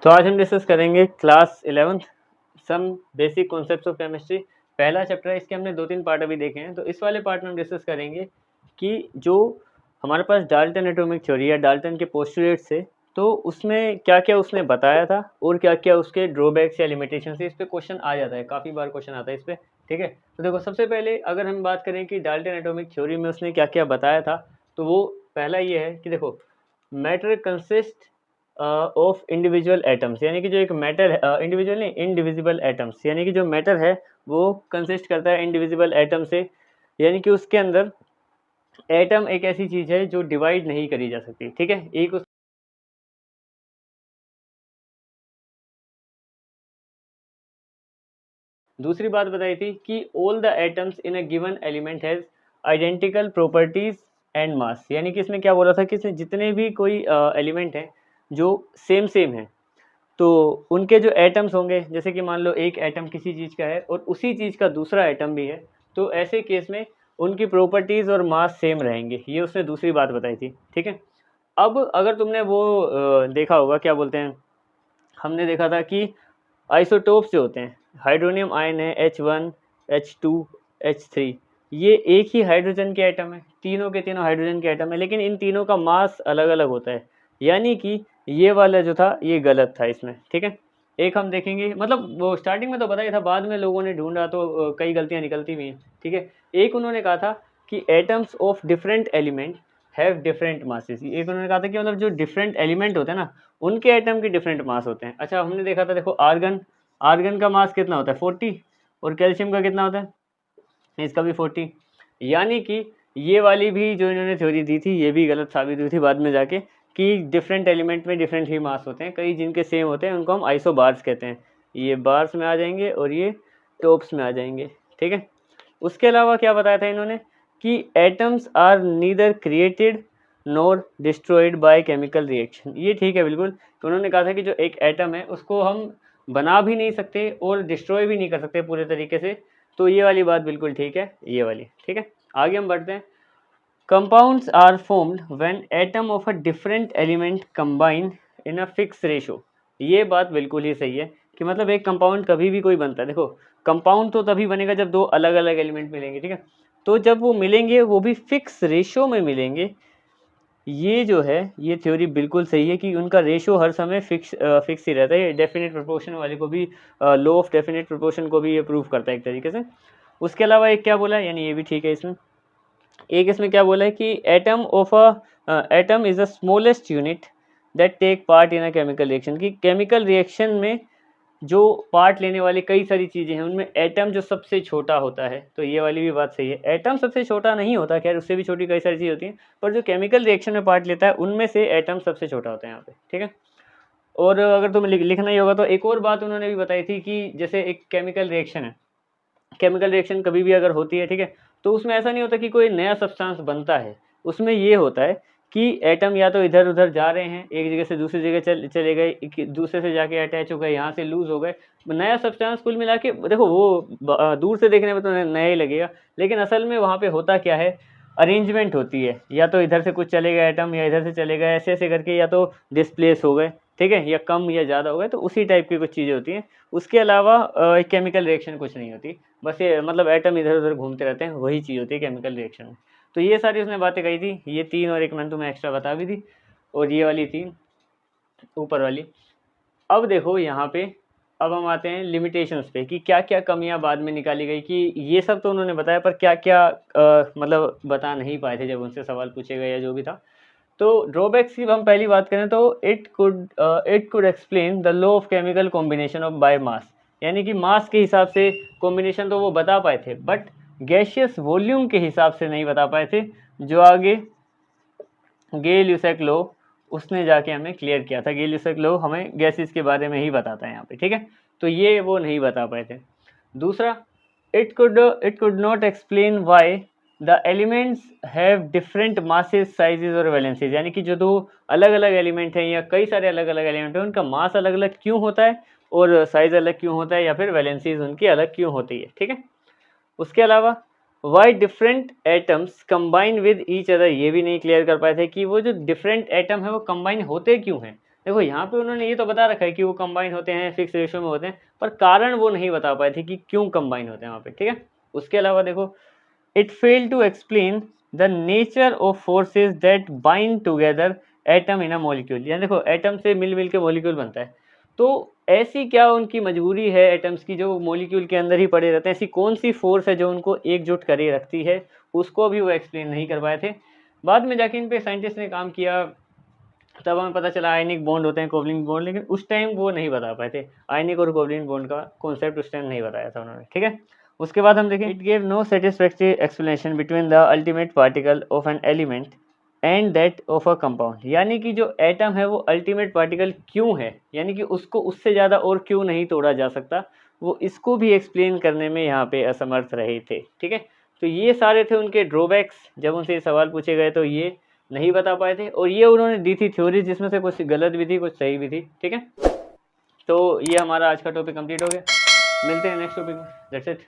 तो आज हम डिस्कस करेंगे class 11th some basic concepts of chemistry. पहला चैप्टर है, इसके हमने 2-3 पार्ट अभी देखे हैं। तो इस वाले पार्ट में हम डिस्कस करेंगे कि जो हमारे पास डाल्टन एटॉमिक थ्योरी या डाल्टन के पोस्टुलेट्स थे, तो उसमें क्या क्या उसने बताया था और क्या क्या उसके ड्रॉबैक्स या लिमिटेशन से। इस पे क्वेश्चन आ जाता है, काफ़ी बार क्वेश्चन आता है इस पर। ठीक है, तो देखो सबसे पहले अगर हम बात करें कि डाल्टन एटॉमिक थ्योरी में उसने क्या क्या बताया था, तो वो पहला ये है कि देखो matter consist of individual atoms, यानी कि जो एक मैटर है, इंडिविजुअल नहीं इंडिविजिबल एटम्स, यानी कि जो मैटर है वो कंसिस्ट करता है इंडिविजिबल एटम से, यानी कि उसके अंदर एटम एक ऐसी चीज़ है जो डिवाइड नहीं करी जा सकती। ठीक है, एक दूसरी बात बताई थी कि all the atoms in a given element has identical properties and mass, यानी कि इसमें क्या बोला था कि इसमें जितने भी कोई एलिमेंट हैं जो सेम सेम हैं, तो उनके जो एटम्स होंगे, जैसे कि मान लो एक एटम किसी चीज़ का है और उसी चीज़ का दूसरा एटम भी है, तो ऐसे केस में उनकी प्रॉपर्टीज़ और मास सेम रहेंगे। ये उसने दूसरी बात बताई थी। ठीक है, अब अगर तुमने वो देखा होगा, क्या बोलते हैं, हमने देखा था कि आइसोटोप्स जो होते हैं, हाइड्रोनियम आयन है H1 H2 H3, ये एक ही हाइड्रोजन के एटम है, तीनों के तीनों हाइड्रोजन के एटम है, लेकिन इन तीनों का मास अलग अलग होता है, यानी कि ये वाला जो था ये गलत था इसमें। ठीक है, एक हम देखेंगे, मतलब वो स्टार्टिंग में तो पता ही था, बाद में लोगों ने ढूंढा तो कई गलतियां निकलती हुई हैं। ठीक है, एक उन्होंने कहा था कि atoms of different element have different masses. एक उन्होंने कहा था कि मतलब जो डिफरेंट एलिमेंट होते हैं ना, उनके एटम के डिफरेंट मास होते हैं। अच्छा, हमने देखा था, देखो आर्गन, आर्गन का मास कितना होता है 40, और कैल्शियम का कितना होता है, इसका भी 40। यानी कि ये वाली भी जो इन्होंने थ्योरी दी थी, ये भी गलत साबित हुई थी बाद में जाके, कि डिफरेंट एलिमेंट में डिफरेंट ही मास होते हैं। कई जिनके सेम होते हैं उनको हम आइसोबार्स कहते हैं। ये बार्स में आ जाएंगे और ये टॉप्स में आ जाएंगे। ठीक है, उसके अलावा क्या बताया था इन्होंने कि atoms are neither created nor destroyed by chemical reaction. ये ठीक है बिल्कुल। तो उन्होंने कहा था कि जो एक एटम है उसको हम बना भी नहीं सकते और डिस्ट्रॉय भी नहीं कर सकते पूरे तरीके से। तो ये वाली बात बिल्कुल ठीक है, ये वाली। ठीक है, आगे हम बढ़ते हैं। Compounds are formed when atom of a different element combine in a fix ratio. ये बात बिल्कुल ही सही है कि मतलब एक कंपाउंड कभी भी कोई बनता है, देखो कंपाउंड तो तभी बनेगा जब दो अलग अलग एलिमेंट मिलेंगे। ठीक है, तो जब वो मिलेंगे वो भी फिक्स रेशो में मिलेंगे। ये जो है ये थ्योरी बिल्कुल सही है कि उनका रेशो हर समय फिक्स ही रहता है। डेफिनेट प्रोपोर्शन वाले को भी, लॉ ऑफ डेफिनेट प्रोपोर्शन को भी ये प्रूव करता है एक तरीके से। उसके अलावा एक क्या बोला है, यानी ये भी ठीक है इसमें, एक इसमें क्या बोला है कि atom is the smallest unit that take part in a chemical reaction, कि केमिकल रिएक्शन में जो पार्ट लेने वाली कई सारी चीज़ें हैं उनमें एटम जो सबसे छोटा होता है। तो ये वाली भी बात सही है, एटम सबसे छोटा नहीं होता, खैर उससे भी छोटी कई सारी चीज़ होती हैं, पर जो केमिकल रिएक्शन में पार्ट लेता है उनमें से एटम सबसे छोटा होता है यहाँ पे। ठीक है, और अगर तुम्हें लिखना ही होगा तो एक और बात उन्होंने भी बताई थी कि जैसे एक केमिकल रिएक्शन है, केमिकल रिएक्शन कभी भी अगर होती है, ठीक है, तो उसमें ऐसा नहीं होता कि कोई नया सब्सटेंस बनता है। उसमें ये होता है कि एटम या तो इधर उधर जा रहे हैं, एक जगह से दूसरी जगह चले गए, दूसरे से जाके अटैच हो गए, यहाँ से लूज हो गए, नया सब्सटेंस कुल मिला के। देखो वो दूर से देखने में तो नया ही लगेगा, लेकिन असल में वहाँ पे होता क्या है, अरेंजमेंट होती है, या तो इधर से कुछ चले गए एटम या इधर से चले गए, ऐसे ऐसे करके या तो डिस्प्लेस हो गए, ठीक है, या कम या ज़्यादा हो गए, तो उसी टाइप की कुछ चीज़ें होती हैं। उसके अलावा केमिकल रिएक्शन कुछ नहीं होती, बस ये मतलब एटम इधर उधर घूमते रहते हैं, वही चीज़ होती है केमिकल रिएक्शन में। तो ये सारी उसने बातें कही थी, ये तीन और एक मैंने तुम्हें एक्स्ट्रा बता भी दी, और ये वाली तीन ऊपर वाली। अब देखो यहाँ पे, अब हम आते हैं लिमिटेशंस पे कि क्या क्या कमियां बाद में निकाली गई। कि ये सब तो उन्होंने बताया, पर क्या क्या मतलब बता नहीं पाए थे जब उनसे सवाल पूछे गए या जो भी था। तो ड्रॉबैक्स की हम पहली बात करें तो it could explain the law of chemical combination of by mass, यानी कि मास के हिसाब से कॉम्बिनेशन तो वो बता पाए थे, बट गैशियस वॉल्यूम के हिसाब से नहीं बता पाए थे, जो आगे गे ल्यूसेक लॉ उसने जाके हमें क्लियर किया था। गे ल्यूसेक लॉ हमें गैसेस के बारे में ही बताता है यहाँ पे। ठीक है, तो ये वो नहीं बता पाए थे। दूसरा, it could not explain why the elements have different masses sizes और वैलेंसीज, यानी कि जो दो अलग अलग एलिमेंट हैं या कई सारे अलग अलग एलिमेंट हैं उनका मास अलग अलग क्यों होता है और साइज अलग क्यों होता है, या फिर वैलेंसीज उनकी अलग क्यों होती है। ठीक है, उसके अलावा why different atoms combine with each other, ये भी नहीं क्लियर कर पाए थे कि वो जो डिफरेंट एटम है वो कंबाइन होते क्यों हैं। देखो यहाँ पे उन्होंने ये तो बता रखा है कि वो कंबाइन होते हैं, फिक्स रेशियो में होते हैं, पर कारण वो नहीं बता पाए थे कि क्यों कंबाइन होते हैं वहाँ पे, ठीक है। उसके अलावा देखो, it fail to explain the nature of forces that bind together atom in a molecule. यानी देखो एटम से मिल के मॉलिक्यूल बनता है, तो ऐसी क्या उनकी मजबूरी है एटम्स की जो मॉलिक्यूल के अंदर ही पड़े रहते हैं, ऐसी कौन सी फोर्स है जो उनको एकजुट करे रखती है, उसको भी वो एक्सप्लेन नहीं कर पाए थे। बाद में जाके इन पे साइंटिस्ट ने काम किया, तब हमें पता चला आयनिक बॉन्ड होते हैं, कोवलेंट बॉन्ड, लेकिन उस टाइम वो नहीं बता पाए थे। आयनिक और कोवलेंट बॉन्ड का कॉन्सेप्ट उस टाइम नहीं बताया था उन्होंने, ठीक है। उसके बाद हम देखें, it gave no satisfactory explanation between the ultimate particle of an element and that of a compound. यानी कि जो एटम है वो अल्टीमेट पार्टिकल क्यों है, यानी कि उसको उससे ज़्यादा और क्यों नहीं तोड़ा जा सकता, वो इसको भी एक्सप्लेन करने में यहाँ पे असमर्थ रहे थे, ठीक है। तो ये सारे थे उनके ड्रॉबैक्स, जब उनसे सवाल पूछे गए तो ये नहीं बता पाए थे, और ये उन्होंने दी थी थ्योरी जिसमें से कुछ गलत भी थी कुछ सही भी थी, ठीक है। तो ये हमारा आज का टॉपिक कंप्लीट हो गया, मिलते हैं नेक्स्ट टॉपिक में, दैट्स इट।